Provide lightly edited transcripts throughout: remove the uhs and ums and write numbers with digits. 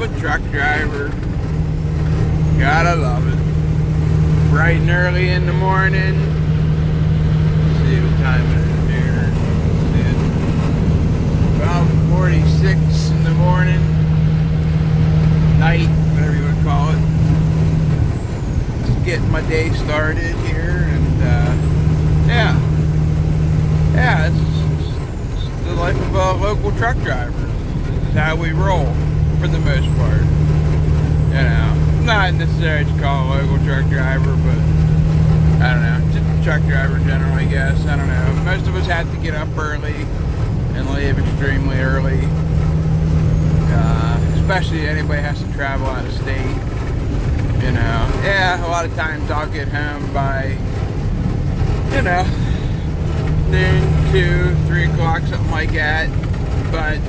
a truck driver. Gotta love it. Bright and early in the morning. Let's see what time it is here. About 46 in the morning. Night, whatever you want to call it. Just getting my day started here, and yeah, it's the life of a local truck driver. This is how we roll, for the most part. You know, not necessarily to call a local truck driver, but I don't know, just a truck driver in general, I guess. I don't know. Most of us have to get up early and leave extremely early. Especially anybody has to travel out of state. You know, yeah, a lot of times I'll get home by, you know, noon, 2, 3 o'clock, something like that. But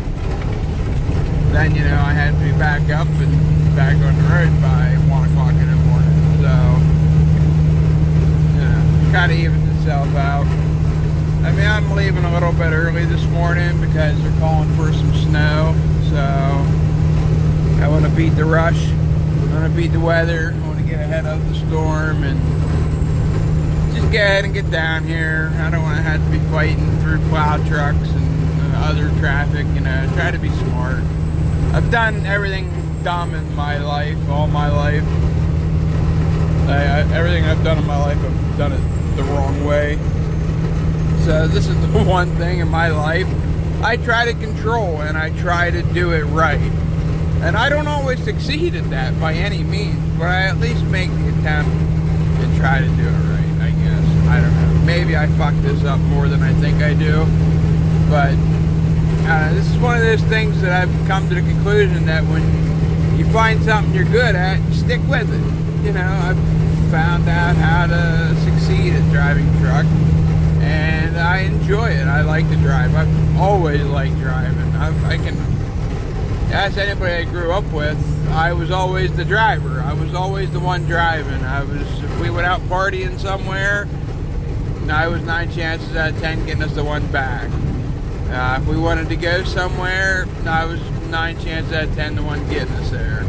then, you know, I had to be back up and back on the road by 1 o'clock in the morning. So, you know, kind of evens itself out. I mean, I'm leaving a little bit early this morning because they're calling for some snow. So, I want to beat the rush. I want to beat the weather. I want to get ahead of the storm and just get ahead and get down here. I don't want to have to be fighting through plow trucks and other traffic. You know, try to be smart. I've done everything dumb in my life, all my life. Everything I've done in my life, I've done it the wrong way. So this is the one thing in my life I try to control, and I try to do it right. And I don't always succeed at that by any means, but I at least make the attempt and try to do it right, I guess. I don't know. Maybe I fuck this up more than I think I do, but this is one of those things that I've come to the conclusion that when you find something you're good at, stick with it. You know, I've found out how to succeed at driving a truck, and I enjoy it. I like to drive. I've always liked driving. I can ask anybody I grew up with, I was always the driver. I was always the one driving. If we went out partying somewhere, I was 9 chances out of 10 getting us the one back. If we wanted to go somewhere, I was 9 chances out of 10 the one getting us there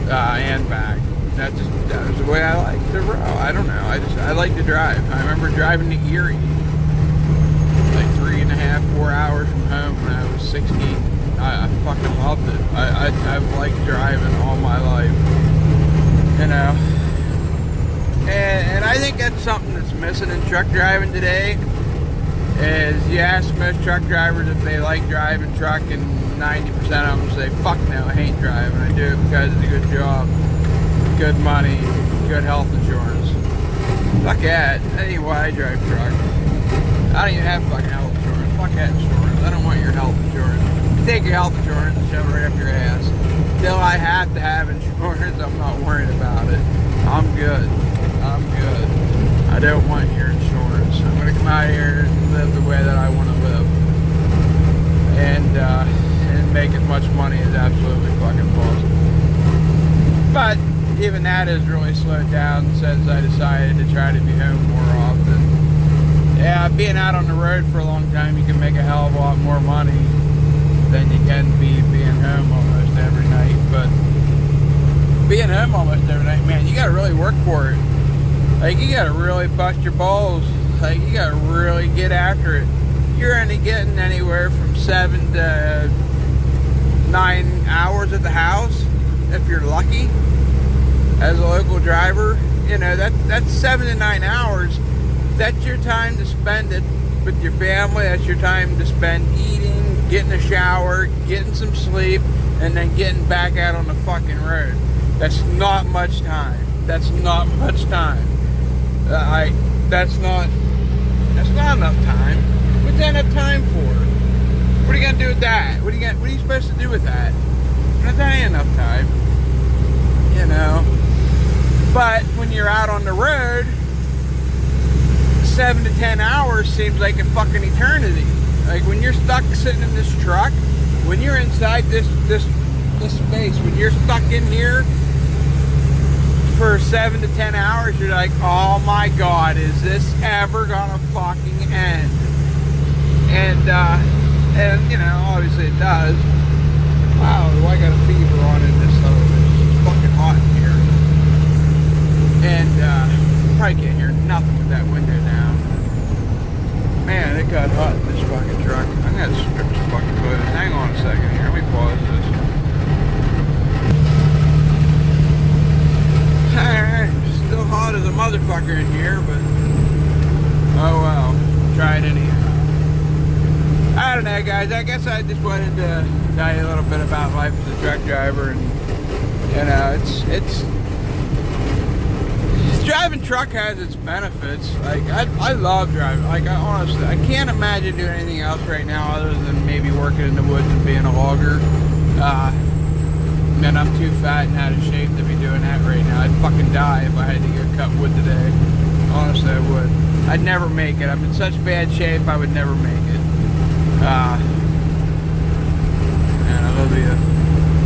and back. That was the way I like to roll. I don't know. I like to drive. I remember driving to Erie, like 3.5, 4 hours from home when I was 16. I fucking loved it. I've liked driving all my life, you know. And I think that's something that's missing in truck driving today. Is you ask most truck drivers if they like driving truck, and 90% of them say, "Fuck no, I hate driving. I do it because it's a good job, good money, good health insurance." Fuck that. That ain't why I drive truck. I don't even have fucking health insurance. Fuck that insurance. I don't want your health insurance. Take your health insurance and shove it right up your ass. Till I have to have insurance, I'm not worried about it. I'm good. I don't want your insurance. I'm going to come out here and live the way that I want to live. And make as much money as absolutely fucking possible. But even that has really slowed down since I decided to try to be home more often. Yeah, being out on the road for a long time, you can make a hell of a lot more money than you can be being home almost every night. But being home almost every night, man, you gotta really work for it. Like, you gotta really bust your balls. Like, you gotta really get after it. You're only getting anywhere from 7 to 9 hours at the house, if you're lucky, as a local driver. You know, that's 7 to 9 hours. That's your time to spend it with your family. That's your time to spend eating, getting a shower, getting some sleep, and then getting back out on the fucking road. That's not much time. That's not enough time. Enough time. What's that enough time for? What are you gonna do with that? What are you supposed to do with that? That ain't enough time. You know. But when you're out on the road, 7 to 10 hours seems like a fucking eternity. Like, when you're stuck sitting in this truck, when you're inside this space, when you're stuck in here for 7 to 10 hours, you're like, oh my God, is this ever gonna fucking end? And you know, obviously it does. Wow, do I got a fever on in this television? It's fucking hot in here. And, probably can't hear nothing with that window down. Man, it got hot in this fucking truck. I'm gonna strip some fucking clothes. Hang on a second here. Let me pause this. Alright, still hot as a motherfucker in here, but oh well. Try it anyhow. I don't know, guys. I guess I just wanted to tell you a little bit about life as a truck driver, and you know, it's driving truck has its benefits. Like I love driving. Like honestly, I can't imagine doing anything else right now other than maybe working in the woods and being a logger. Man, I'm too fat and out of shape to be doing that right now. I'd fucking die if I had to go cut wood today. Honestly, I would. I'd never make it. I'm in such bad shape, I would never make it. And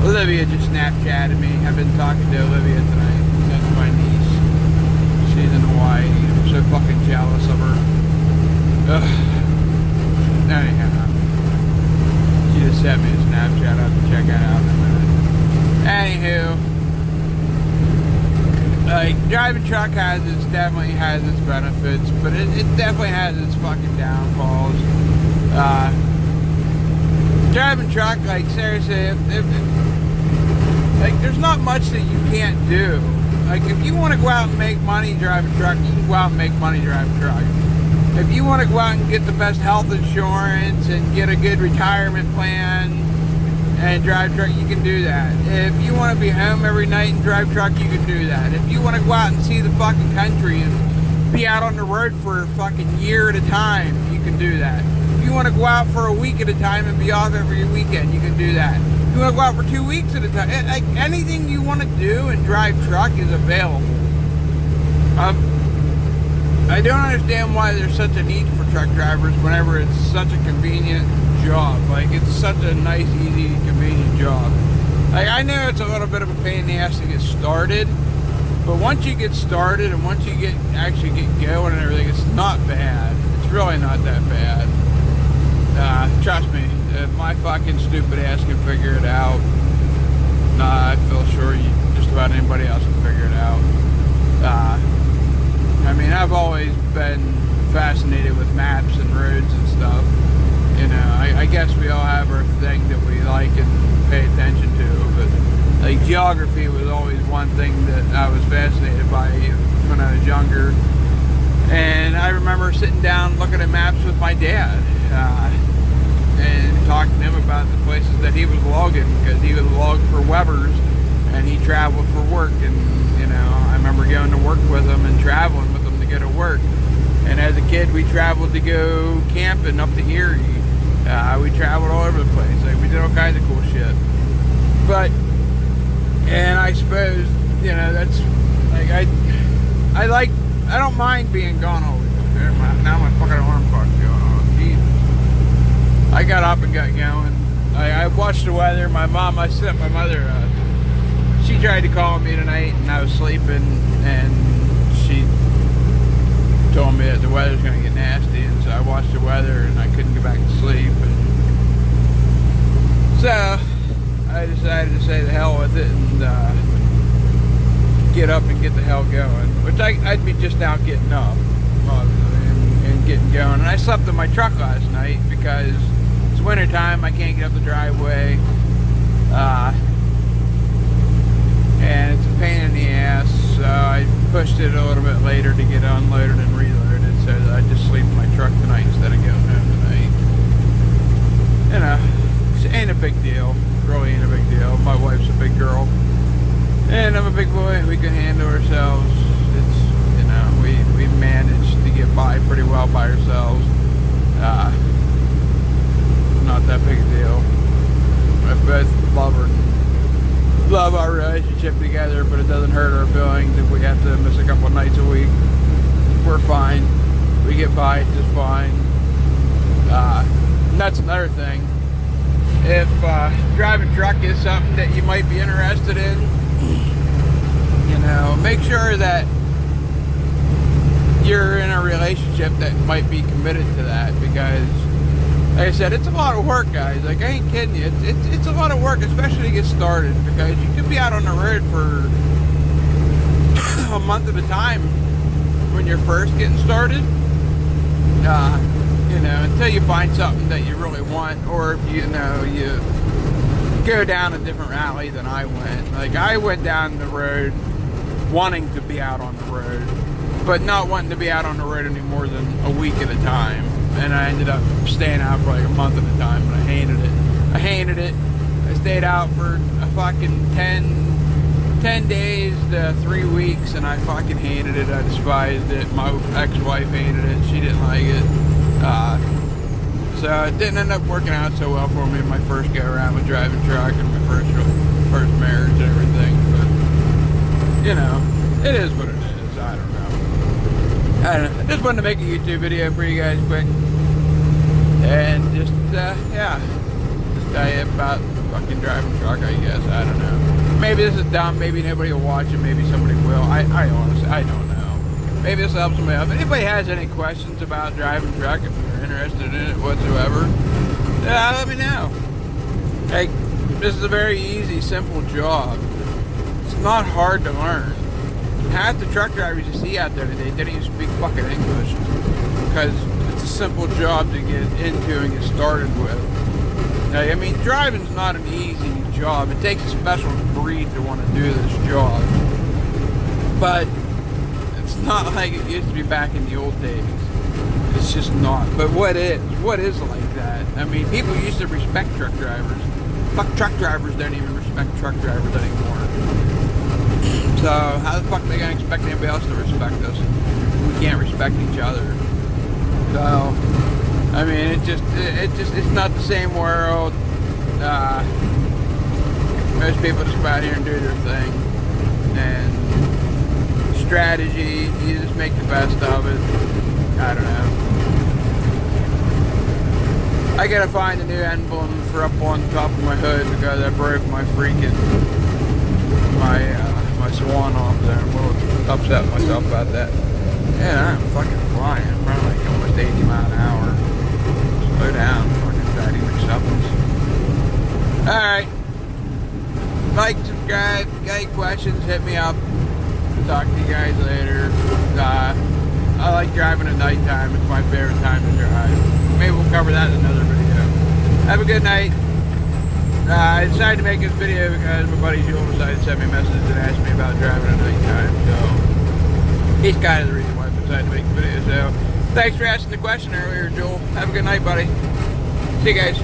Olivia just Snapchatted me. I've been talking to Olivia tonight. That's my niece. She's in Hawaii. I'm so fucking jealous of her. Ugh. Anyhow, she just sent me a Snapchat. I'll have to check that out in a minute. Anywho, like, driving truck definitely has its benefits, but it definitely has its fucking downfalls. Driving truck, like, seriously, like, there's not much that you can't do. Like, if you want to go out and make money driving truck, you can go out and make money driving truck. If you want to go out and get the best health insurance and get a good retirement plan and drive truck, you can do that. If you want to be home every night and drive truck, you can do that. If you want to go out and see the fucking country and be out on the road for a fucking year at a time, you can do that. If you want to go out for a week at a time and be off every weekend, you can do that. If you want to go out for 2 weeks at a time, like, anything you want to do and drive truck is available. I don't understand why there's such a need for truck drivers whenever it's such a convenient job. Like, it's such a nice, easy, convenient job. Like, I know it's a little bit of a pain in the ass to get started, but once you get started and once you actually get going and everything, it's not bad. It's really not that bad. Trust me, if my fucking stupid ass can figure it out, I feel sure just about anybody else can figure it out. I mean, I've always been fascinated with maps and roads and stuff. You know, I guess we all have our thing that we like and pay attention to, but like geography was always one thing that I was fascinated by when I was younger. And I remember sitting down looking at maps with my dad and talking to him about the places that he was logging, because he was logged for Weber's and he traveled for work. And you know, I remember going to work with him and traveling with him to go to work. And as a kid, we traveled to go camping up to Erie. We traveled all over the place. Like, we did all kinds of cool shit. But, and I suppose, you know, that's, like, I don't mind being gone all the time. Now my fucking arm clock's going on. Jesus. I got up and got going. I watched the weather. I sent my mother, she tried to call me tonight and I was sleeping, and she told me that the weather's going to get nasty, and so I watched the weather and I couldn't go back to sleep. And so I decided to say the hell with it and get up and get the hell going, which I'd be just now getting up and getting going. And I slept in my truck last night because it's winter time. I can't get up the driveway, and it's a pain in the ass, so I pushed it a little bit later to get unloaded and reloaded, so that I just sleep in my truck tonight instead of going home tonight. You know, it ain't a big deal. It really ain't a big deal. My wife's a big girl, and I'm a big boy. We can handle ourselves. It's, you know, we managed to get by pretty well by ourselves. Not that big a deal. I both love our relationship together, but it doesn't hurt our feelings if we have to miss a couple of nights a week. We're fine. We get by just fine. And that's another thing. If driving truck is something that you might be interested in, you know, make sure that you're in a relationship that might be committed to that, because like I said, it's a lot of work, guys. Like, I ain't kidding you. It's a lot of work, especially to get started, because you could be out on the road for a month at a time when you're first getting started. You know, until you find something that you really want, or if you go down a different alley than I went. Like, I went down the road wanting to be out on the road, but not wanting to be out on the road any more than a week at a time. And I ended up staying out for like a month at a time, and I hated it. I stayed out for a fucking 10 days to 3 weeks, and I fucking hated it. I despised it. My ex-wife hated it. She didn't like it. So it didn't end up working out so well for me in my first go around with driving truck and my first marriage and everything. But, you know, it is what it is. I don't know. I just wanted to make a YouTube video for you guys quick. And just, yeah. Just tell you about fucking driving truck, I guess. I don't know. Maybe this is dumb. Maybe nobody will watch it. Maybe somebody will. I honestly, I don't know. Maybe this will help somebody out. If anybody has any questions about driving truck, if you're interested in it whatsoever, let me know. Like, this is a very easy, simple job. It's not hard to learn. Half the truck drivers you see out there today didn't even speak fucking English, because it's a simple job to get into and get started with. Now, I mean, driving's not an easy job. It takes a special breed to want to do this job. But it's not like it used to be back in the old days. It's just not. But what is? What is like that? I mean, people used to respect truck drivers. Fuck, truck drivers don't even respect truck drivers anymore. So how the fuck are they gonna expect anybody else to respect us? We can't respect each other. So I mean, it's not the same world. Most people just go out here and do their thing, and strategy, you just make the best of it. I don't know. I gotta find a new emblem for up on top of my hood, because I broke my freaking my swan off there. I'm a little upset with myself about that. Yeah, I'm fucking flying. I'm running like almost 80 miles an hour. Slow down, fucking fatty McSuppers. Alright. Like, subscribe, got any questions, hit me up. Talk to you guys later. I like driving at nighttime. It's my favorite time to drive. Maybe we'll cover that in another video. Have a good night. I decided to make this video because my buddy Joel decided to send me a message and ask me about driving at nighttime. So he's kind of the reason why I decided to make the video. So thanks for asking the question earlier, Joel. Have a good night, buddy. See you guys.